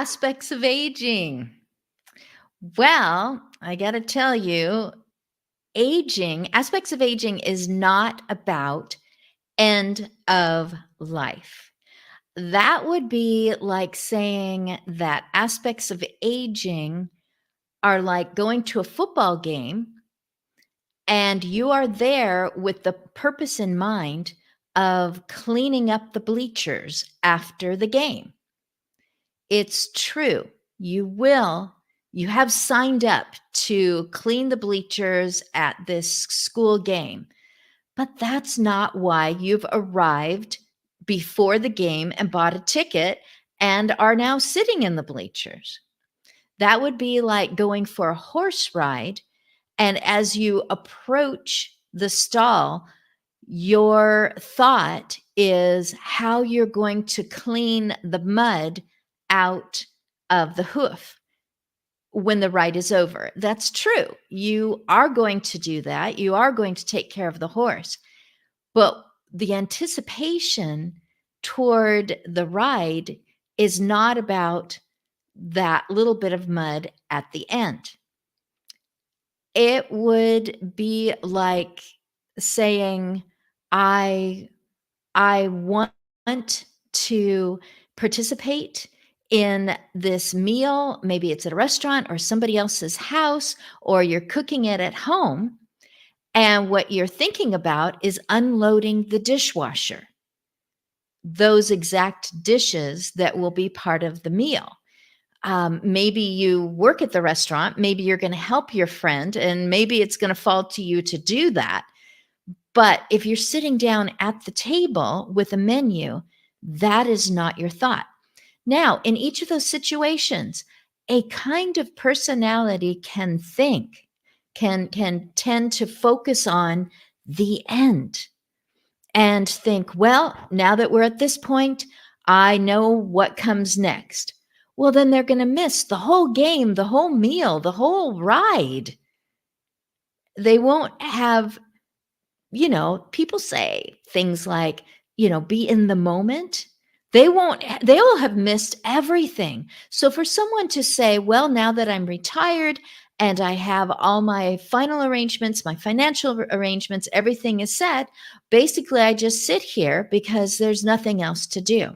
Aspects of aging. Well, I got to tell you, aspects of aging is not about end of life. That would be like saying that aspects of aging are like going to a football game and you are there with the purpose in mind of cleaning up the bleachers after the game. It's true. You will. You have signed up to clean the bleachers at this school game, but that's not why you've arrived before the game and bought a ticket and are now sitting in the bleachers. That would be like going for a horse ride. And as you approach the stall, your thought is how you're going to clean the mud out of the hoof when the ride is over. That's true. You are going to do that. You are going to take care of the horse. But the anticipation toward the ride is not about that little bit of mud at the end. It would be like saying, I want to participate in this meal. Maybe it's at a restaurant or somebody else's house, or you're cooking it at home. And what you're thinking about is unloading the dishwasher, those exact dishes that will be part of the meal. Maybe you work at the restaurant, maybe you're going to help your friend, and maybe it's going to fall to you to do that. But if you're sitting down at the table with a menu, that is not your thought. Now, in each of those situations, a kind of personality can tend to focus on the end and think, well, now that we're at this point, I know what comes next. Well, then they're going to miss the whole game, the whole meal, the whole ride. They won't have, people say things like, be in the moment. They will have missed everything. So for someone to say, well, now that I'm retired and I have all my final arrangements, my financial arrangements, everything is set, basically I just sit here because there's nothing else to do.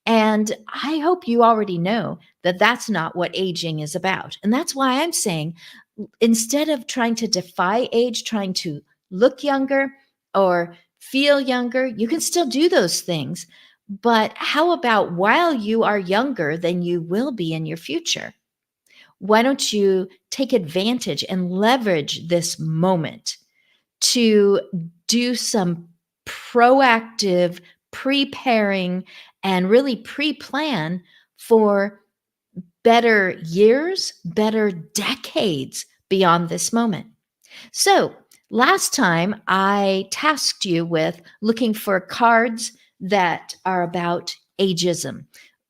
And I hope you already know that that's not what aging is about. And that's why I'm saying, instead of trying to defy age, trying to look younger or feel younger, you can still do those things. But how about while you are younger than you will be in your future? Why don't you take advantage and leverage this moment to do some proactive preparing and really pre-plan for better years, better decades beyond this moment? So last time I tasked you with looking for cards that are about ageism,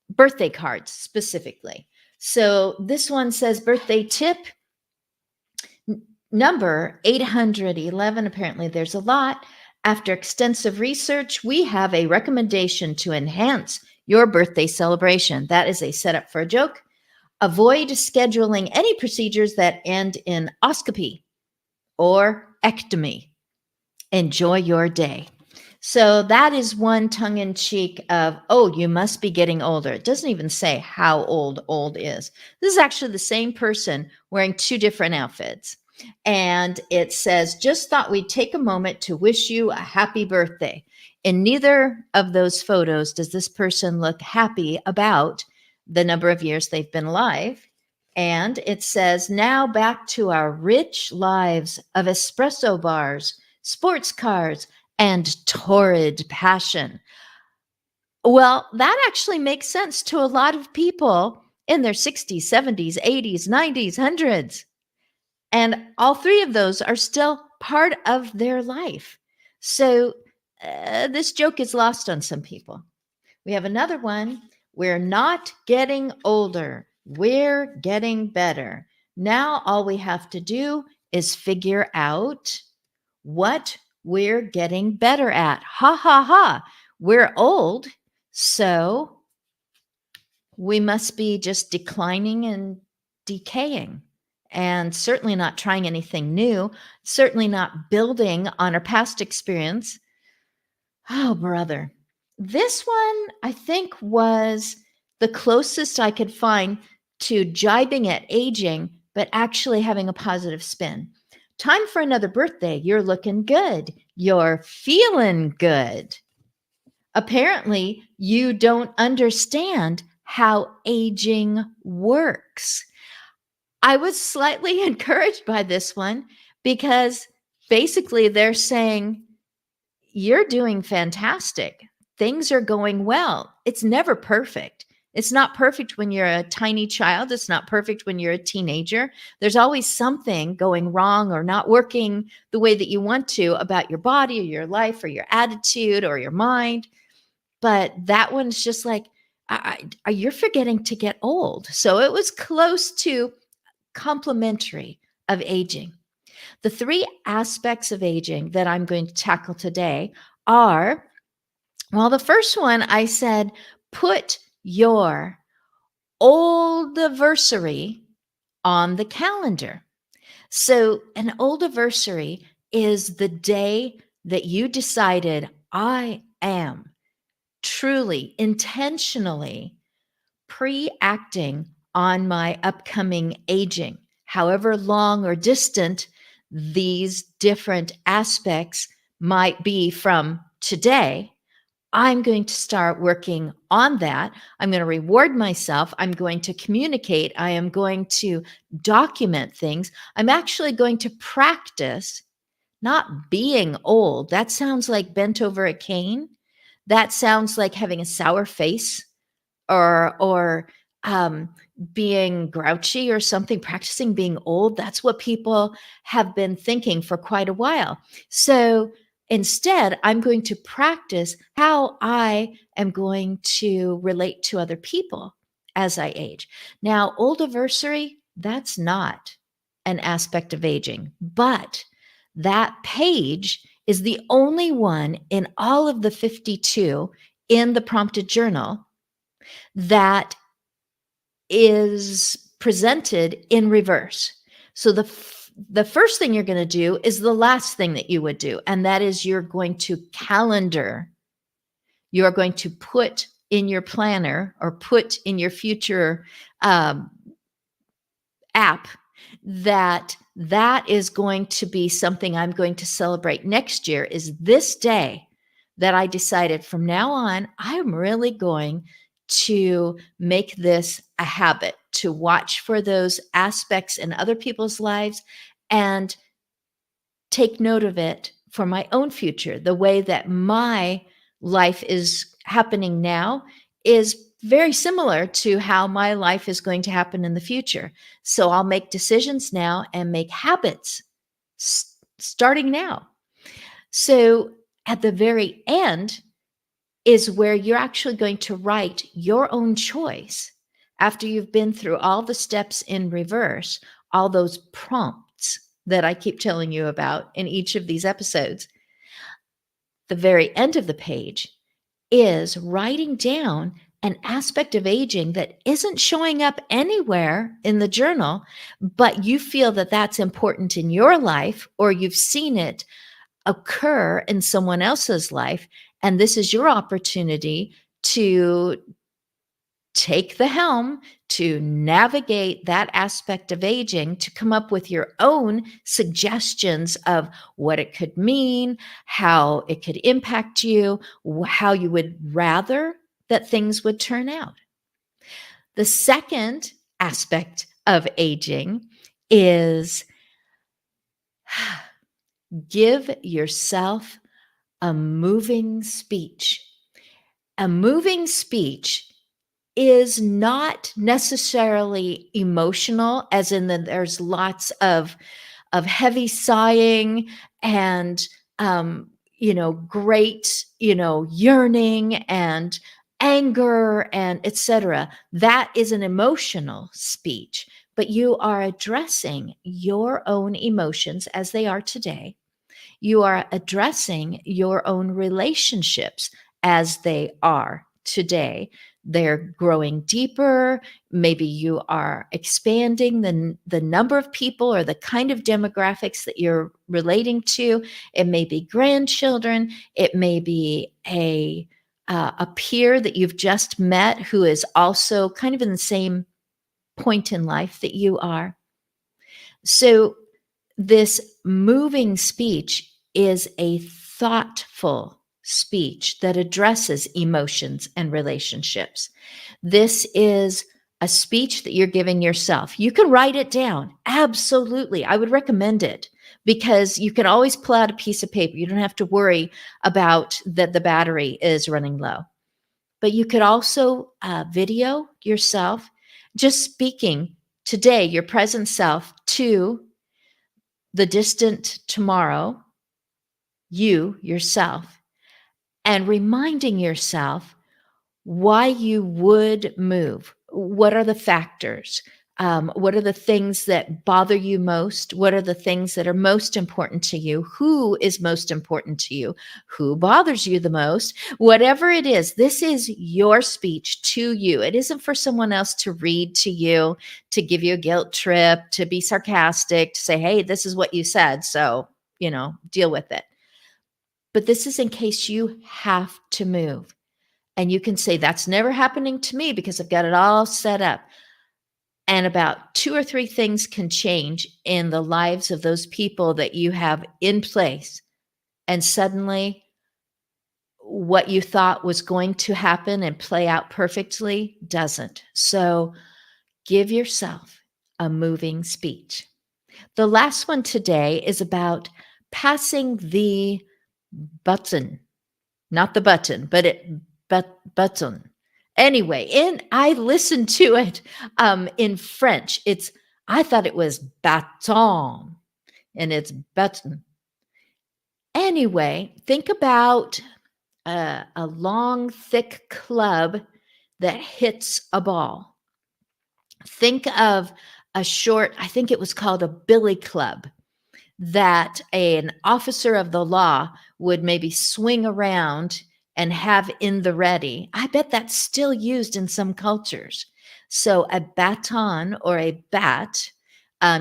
birthday cards specifically. So this one says birthday tip number 811. Apparently there's a lot. After extensive research, we have a recommendation to enhance your birthday celebration. That is a setup for a joke. Avoid scheduling any procedures that end in oscopy or ectomy. Enjoy your day. So that is one tongue-in-cheek of, oh, you must be getting older. It doesn't even say how old is. This is actually the same person wearing two different outfits. And it says, just thought we'd take a moment to wish you a happy birthday. In neither of those photos does this person look happy about the number of years they've been alive. And it says, now back to our rich lives of espresso bars, sports cars, and torrid passion. Well, that actually makes sense to a lot of people in their 60s, 70s, 80s, 90s, 100s. And all three of those are still part of their life. So this joke is lost on some people. We have another one. We're not getting older. We're getting better. Now all we have to do is figure out what we're getting better at. Ha, ha, ha. We're old. So we must be just declining and decaying, and certainly not trying anything new, certainly not building on our past experience. Oh, brother. This one, I think, was the closest I could find to jibing at aging, but actually having a positive spin. Time for another birthday. You're looking good. You're feeling good. Apparently, you don't understand how aging works. I was slightly encouraged by this one because basically they're saying, you're doing fantastic. Things are going well. It's never perfect. It's not perfect when you're a tiny child. It's not perfect when you're a teenager. There's always something going wrong or not working the way that you want to about your body or your life or your attitude or your mind. But that one's just like, you're forgetting to get old. So it was close to complementary of aging. The three aspects of aging that I'm going to tackle today are, well, the first one I said, put your old anniversary on the calendar. So, an old anniversary is the day that you decided, I am truly, intentionally pre-acting on my upcoming aging, however long or distant these different aspects might be from today. I'm going to start working on that. I'm going to reward myself. I'm going to communicate. I am going to document things. I'm actually going to practice not being old. That sounds like bent over a cane. That sounds like having a sour face or um, being grouchy or something, practicing being old. That's what people have been thinking for quite a while. So instead, I'm going to practice how I am going to relate to other people as I age. Now, old anniversary, that's not an aspect of aging, but that page is the only one in all of the 52 in the prompted journal that is presented in reverse. So the first thing you're going to do is the last thing that you would do, and that is you're going to calendar. You're going to put in your planner or put in your future um, app that is going to be something I'm going to celebrate next year. Is this day that I decided from now on, I'm really going to make this a habit to watch for those aspects in other people's lives and take note of it for my own future. The way that my life is happening now is very similar to how my life is going to happen in the future. So I'll make decisions now and make habits starting now. So at the very end is where you're actually going to write your own choice after you've been through all the steps in reverse, all those prompts that I keep telling you about in each of these episodes. The very end of the page is writing down an aspect of aging that isn't showing up anywhere in the journal, but you feel that that's important in your life, or you've seen it occur in someone else's life. And this is your opportunity to take the helm, to navigate that aspect of aging, to come up with your own suggestions of what it could mean, how it could impact you, how you would rather that things would turn out. The second aspect of aging is give yourself a moving speech. A moving speech is not necessarily emotional, as in that there's lots of heavy sighing and great yearning and anger and etc. That is an emotional speech, but you are addressing your own emotions as they are today. You are addressing your own relationships as they are today. they're growing deeper. Maybe you are expanding the number of people or the kind of demographics that you're relating to. It may be grandchildren. It may be a peer that you've just met who is also kind of in the same point in life that you are. So this moving speech is a thoughtful speech that addresses emotions and relationships. This is a speech that you're giving yourself. You can write it down. Absolutely. I would recommend it because you can always pull out a piece of paper. You don't have to worry about that the battery is running low. But you could also video yourself just speaking today, your present self, to the distant tomorrow, you yourself, and reminding yourself why you would move. What are the factors? What are the things that bother you most? What are the things that are most important to you? Who is most important to you? Who bothers you the most? Whatever it is, this is your speech to you. It isn't for someone else to read to you, to give you a guilt trip, to be sarcastic, to say, hey, this is what you said. So, deal with it. But this is in case you have to move. And you can say, that's never happening to me because I've got it all set up. And about 2 or 3 things can change in the lives of those people that you have in place. And suddenly, what you thought was going to happen and play out perfectly doesn't. So give yourself a moving speech. The last one today is about passing the button, not the button, but button. Anyway, I listened to it in French. I thought it was bâton, and it's button. Anyway, think about a long, thick club that hits a ball. Think of a short, I think it was called a billy club, that an officer of the law would maybe swing around and have in the ready. I bet that's still used in some cultures. So a baton or a bat,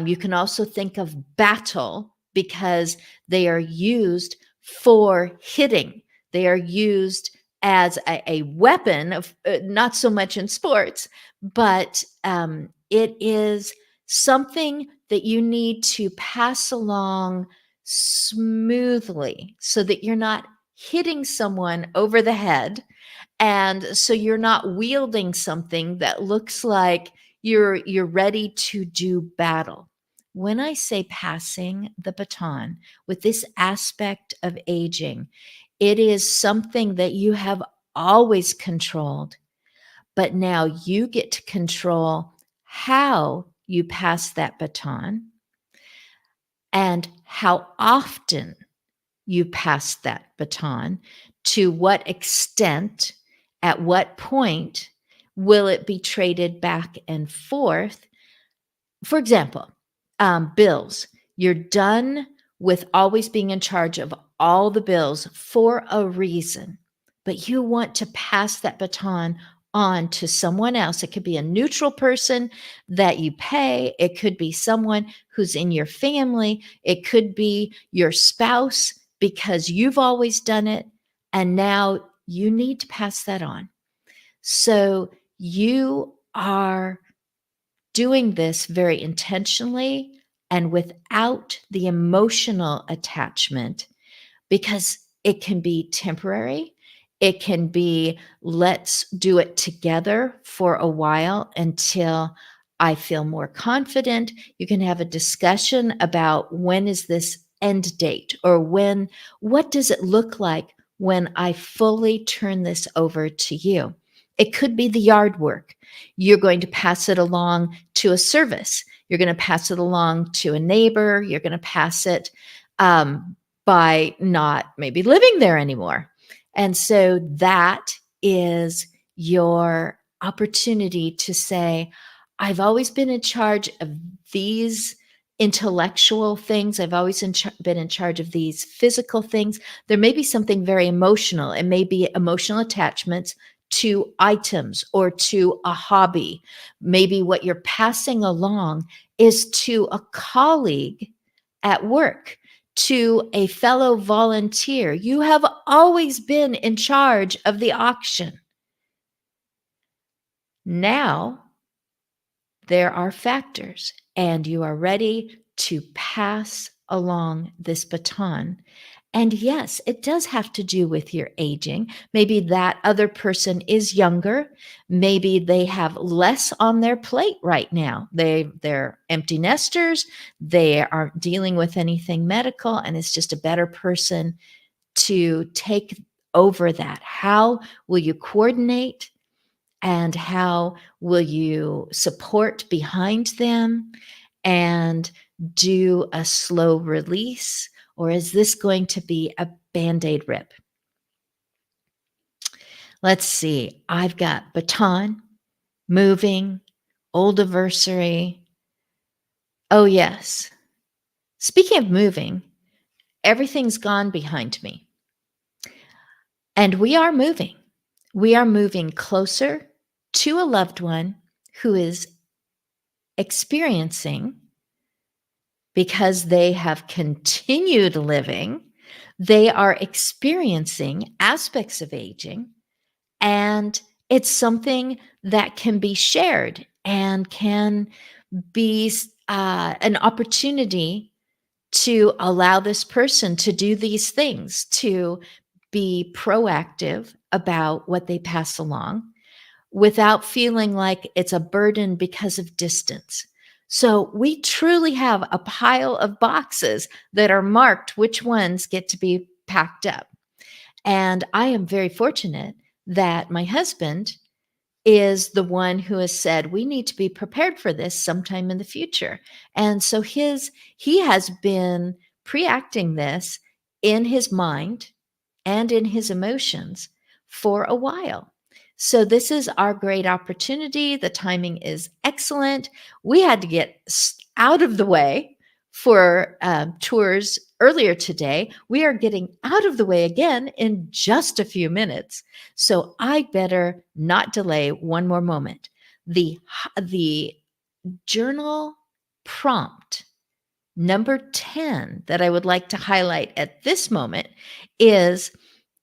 you can also think of battle because they are used for hitting. They are used as a weapon of not so much in sports, but it is something that you need to pass along smoothly so that you're not hitting someone over the head. And so you're not wielding something that looks like you're ready to do battle. When I say passing the baton with this aspect of aging, it is something that you have always controlled, but now you get to control how you pass that baton and how often you pass that baton, to what extent, at what point will it be traded back and forth. For example, bills. You're done with always being in charge of all the bills for a reason, but you want to pass that baton on to someone else. It could be a neutral person that you pay. It could be someone who's in your family. It could be your spouse because you've always done it. And now you need to pass that on. So you are doing this very intentionally and without the emotional attachment, because it can be temporary. It can be, let's do it together for a while until I feel more confident. You can have a discussion about, when is this end date, or what does it look like when I fully turn this over to you? It could be the yard work. You're going to pass it along to a service. You're going to pass it along to a neighbor. You're going to pass it by not maybe living there anymore. And so that is your opportunity to say, I've always been in charge of these intellectual things. I've always been in charge of these physical things. There may be something very emotional. It may be emotional attachments to items or to a hobby. Maybe what you're passing along is to a colleague at work, to a fellow volunteer. You have always been in charge of the auction. Now there are factors, and you are ready to pass along this baton. And yes, it does have to do with your aging. Maybe that other person is younger. Maybe they have less on their plate right now. They're empty nesters. They aren't dealing with anything medical, and it's just a better person to take over that. How will you coordinate? And how will you support behind them and do a slow release? Or is this going to be a band aid rip? Let's see. I've got baton, moving, old anniversary. Oh, yes. Speaking of moving, everything's gone behind me. And we are moving. We are moving closer to a loved one who is experiencing, because they have continued living, they are experiencing aspects of aging, and it's something that can be shared and can be an opportunity to allow this person to do these things, to be proactive about what they pass along without feeling like it's a burden because of distance. So we truly have a pile of boxes that are marked which ones get to be packed up. And I am very fortunate that my husband is the one who has said we need to be prepared for this sometime in the future. And so he has been pre-acting this in his mind and in his emotions for a while. So this is our great opportunity. The timing is excellent. We had to get out of the way for tours earlier today. We are getting out of the way again in just a few minutes. So I better not delay one more moment. The journal prompt number 10 that I would like to highlight at this moment is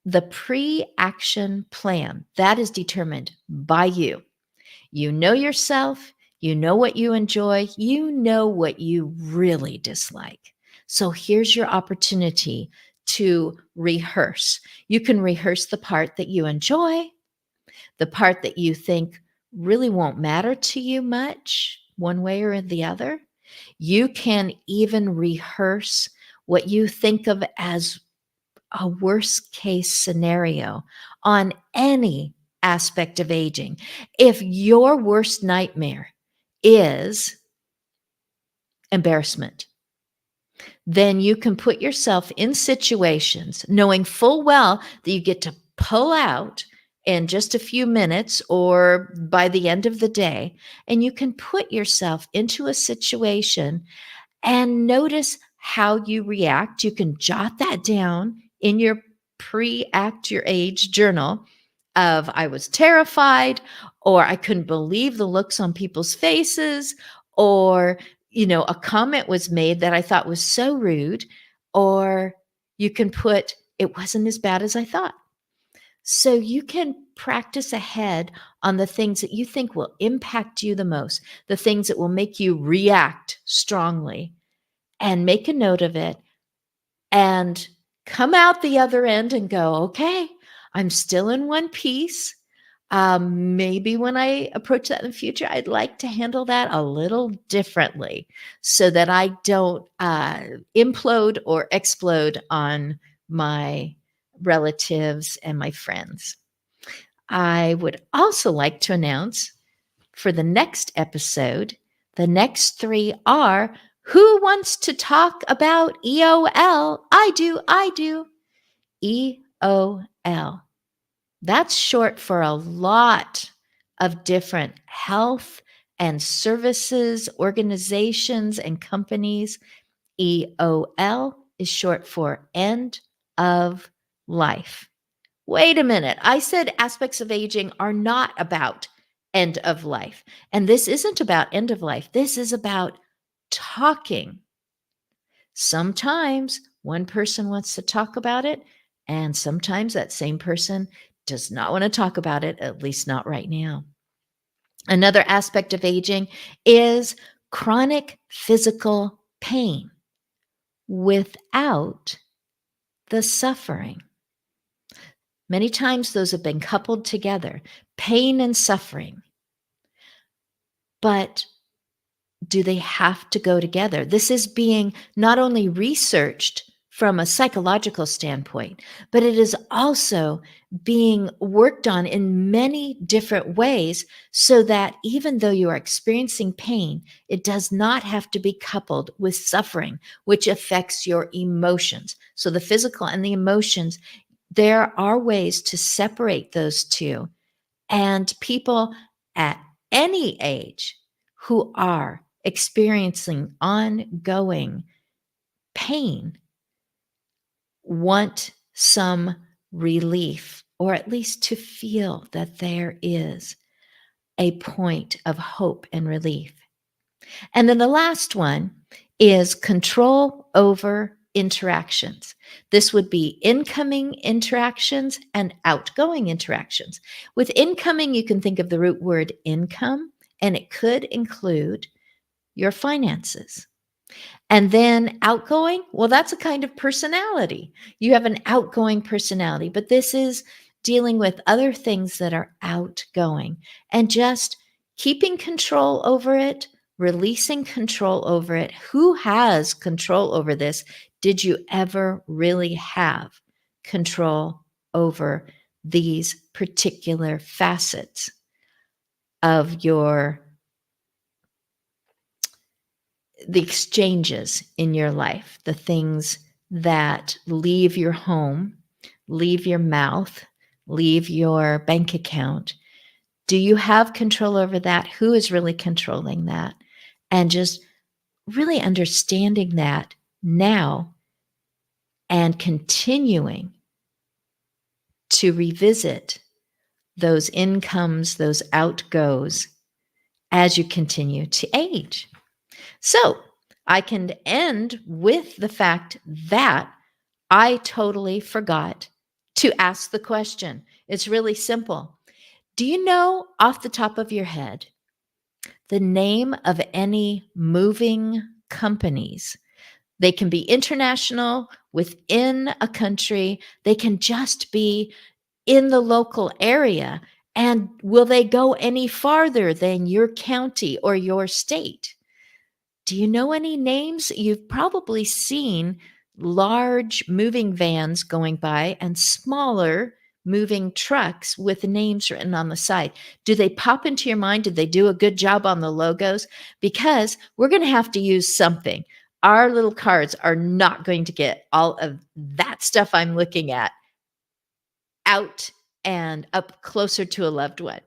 the pre-action plan. That is determined by you. You know yourself, you know what you enjoy, you know what you really dislike. So here's your opportunity to rehearse. You can rehearse the part that you enjoy, the part that you think really won't matter to you much, one way or the other. You can even rehearse what you think of as a worst case scenario on any aspect of aging. If your worst nightmare is embarrassment, then you can put yourself in situations knowing full well that you get to pull out in just a few minutes or by the end of the day, and you can put yourself into a situation and notice how you react. You can jot that down in your pre-act your age journal of I was terrified, or I couldn't believe the looks on people's faces, or a comment was made that I thought was so rude, or you can put it wasn't as bad as I thought. So you can practice ahead on the things that you think will impact you the most, the things that will make you react strongly, and make a note of it and come out the other end and go, okay, I'm still in one piece. Maybe when I approach that in the future, I'd like to handle that a little differently so that I don't implode or explode on my relatives and my friends. I would also like to announce for the next episode, the next three are who wants to talk about EOL? I do. EOL. That's short for a lot of different health and services, organizations, and companies. EOL is short for end of life. Wait a minute. I said aspects of aging are not about end of life. And this isn't about end of life. This is about talking. Sometimes one person wants to talk about it, and sometimes that same person does not want to talk about it, at least not right now. Another aspect of aging is chronic physical pain without the suffering. Many times those have been coupled together, pain and suffering. But do they have to go together? This is being not only researched from a psychological standpoint, but it is also being worked on in many different ways so that even though you are experiencing pain, it does not have to be coupled with suffering, which affects your emotions. So the physical and the emotions, there are ways to separate those two. And people at any age who are experiencing ongoing pain want some relief, or at least to feel that there is a point of hope and relief. And then the last one is control over interactions. This would be incoming interactions and outgoing interactions. With incoming, you can think of the root word income, and it could include your finances. And then outgoing, well, that's a kind of personality. You have an outgoing personality, but this is dealing with other things that are outgoing and just keeping control over it, releasing control over it. Who has control over this? Did you ever really have control over these particular facets of the exchanges in your life, the things that leave your home, leave your mouth, leave your bank account? Do you have control over that? Who is really controlling that? And just really understanding that now and continuing to revisit those incomes, those outgoes as you continue to age. So I can end with the fact that I totally forgot to ask the question. It's really simple. Do you know off the top of your head the name of any moving companies? They can be international, within a country, they can just be in the local area. And will they go any farther than your county or your state? Do you know any names? You've probably seen large moving vans going by and smaller moving trucks with names written on the side. Do they pop into your mind? Did they do a good job on the logos? Because we're going to have to use something. Our little cards are not going to get all of that stuff I'm looking at out and up closer to a loved one.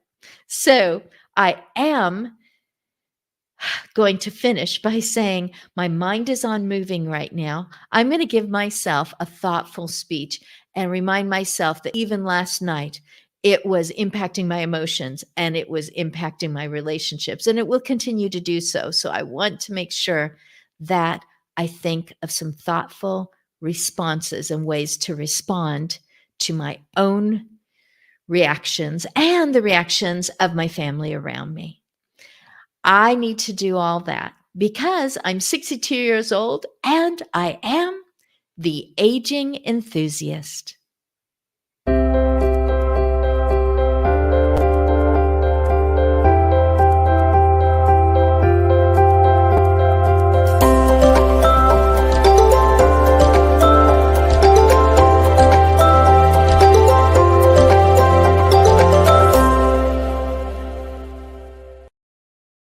So I am going to finish by saying my mind is on moving right now. I'm going to give myself a thoughtful speech and remind myself that even last night, it was impacting my emotions and it was impacting my relationships, and it will continue to do so. So I want to make sure that I think of some thoughtful responses and ways to respond to my own reactions and the reactions of my family around me. I need to do all that because I'm 62 years old and I am the aging enthusiast.